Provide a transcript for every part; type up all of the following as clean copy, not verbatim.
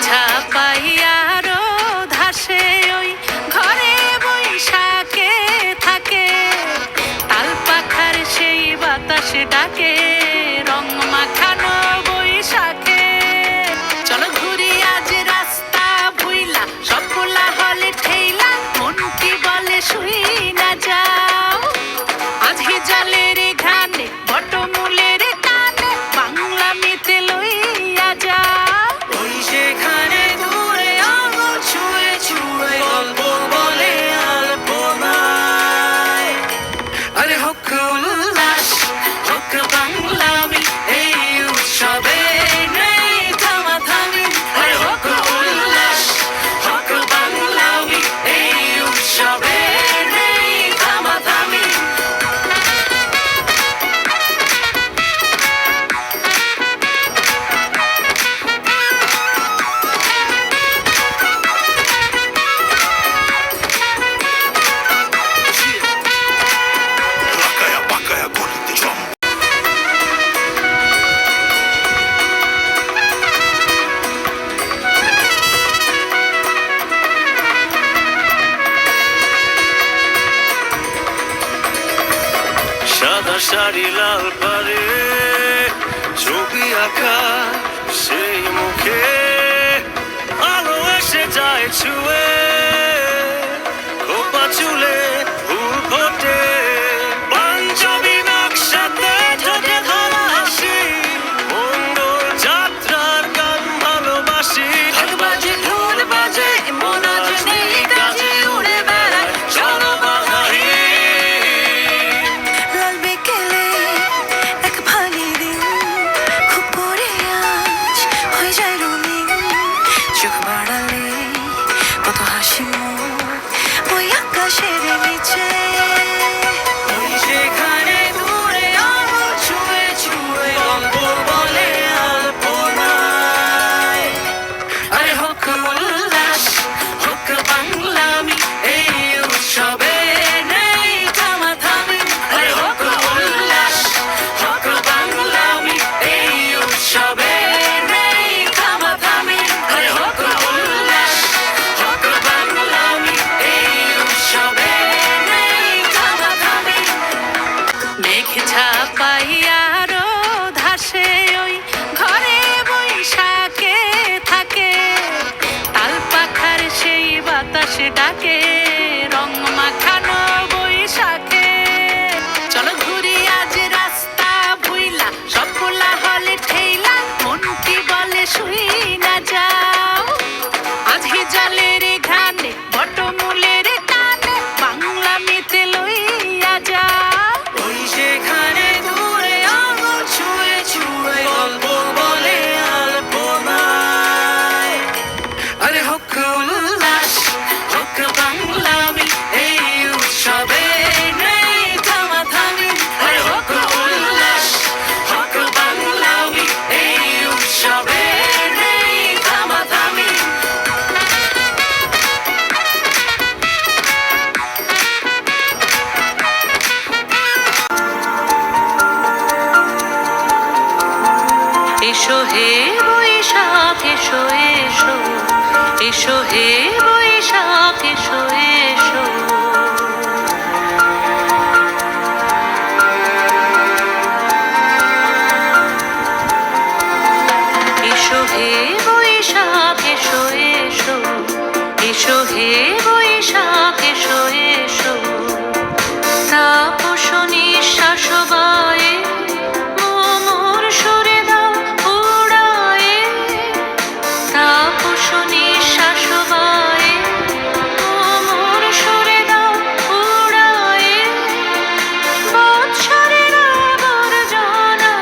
ছাপাইয়ারো ধাসে ওই ঘরে বৈশাখে থাকে, তাল পাখার সেই বাতাসে ডাকে রং মাখানো বৈশাখে। চলো ঘুরি আজ রাস্তা ভুইলা, সব কোলা হলে ঠেইলা, মন কি বলে শুই না যাও। আজ হিজালের ঘানে বটমূলের টানে বাংলা মিতে লইয়া যাও। ওই সেখানে দূরে আঙুল ছুঁয়ে ছুঁয়ে গল্প বলে আলপনায়। আরে হোক উল্লাস হোক বাংলামি, এই উৎসবে নেই থামাথামি। আরে হোক উল্লাস হোক বাংলামি, এই উৎসবে নেই থামাথামি। Lakaya bakaya golite jom. সাদা শাড়ি লাল পারে ছবি আঁকা সেই মুখে আলো এসে যায় ছুঁয়ে, খোপা চুলে ফুল ফোটে পাঞ্জাবি নকশাতে ঢোকে ধরা হাসি। মঙ্গল যাত্রার গান ভালোবাসি, ঢাক বাজে ঢোল বাজে মন আজ নেই কাজে উড়ে বেড়ায় জনবাধাহী। লাল বিকেলে এক ভালি দিন, খুব পরে আজ হয়ে যায় রঙিন। চোখ বাড়ালে কত হাসি মুখ ওই আকাশের নিচে। ওই সেখানে দূরে আঙুল ছুঁয়ে ছুঁয়ে গল্প বলে আলপনায়। আরে হোক উল্লাস হোক বাংলামি, এই উৎসবে নেই থামাথামি। আরে হোক উল্লাস হোক বাংলামি, এই উৎসবে নেই থামাথামি। আরে হোক উল্লাস হোক বাংলামি, এই উৎসবে নেই থামাথামি। মেঘ ছাপাইয়ারো ধাসে ওই ঘরে বৈশাখে থাকে, তাল পাখার সেই বাতাসে ডাকে রং মাখানো বৈশাখে। চলো ঘুরি আজ রাস্তা ভুইলা, সব কোলা হলে ঠেইলা, মন কি বলে শুই না যাও। আজ হিজালের ঘানে বটমূলের টানে বাংলা মিতে লইয়া যাও। ওই সেখানে দূরে আঙুল ছুঁয়ে ছুঁয়ে গল্প বলে আলপনায়। আরে হোক উল্লাস হোক বাংলামি, এই উৎসবে নেই থামাথামি। আরে হোক উল্লাস হোক বাংলামি, এই উৎসবে নেই থামাথামি। এসো হে বৈশাখ এসো এসো, এসো হে বৈশাখ এসো এসো। এসো হে বৈশাখ এসো এসো, এসো হে বৈশাখ এসো এসো। তাপস নিঃশ্বাস বায়ে মোর সুরে দাও উড়ায়ে, তাপস নিঃশ্বাস বায়ে মোর সুরে দাও উড়ায়ে। বৎসরের আবর্জনা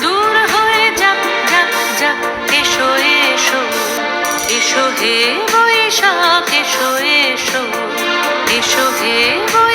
দূর হয়ে যাক যাক যাক। এসো এসো, এসো হে বৈশাখ এসো এসো, এসো হে বৈশাখ।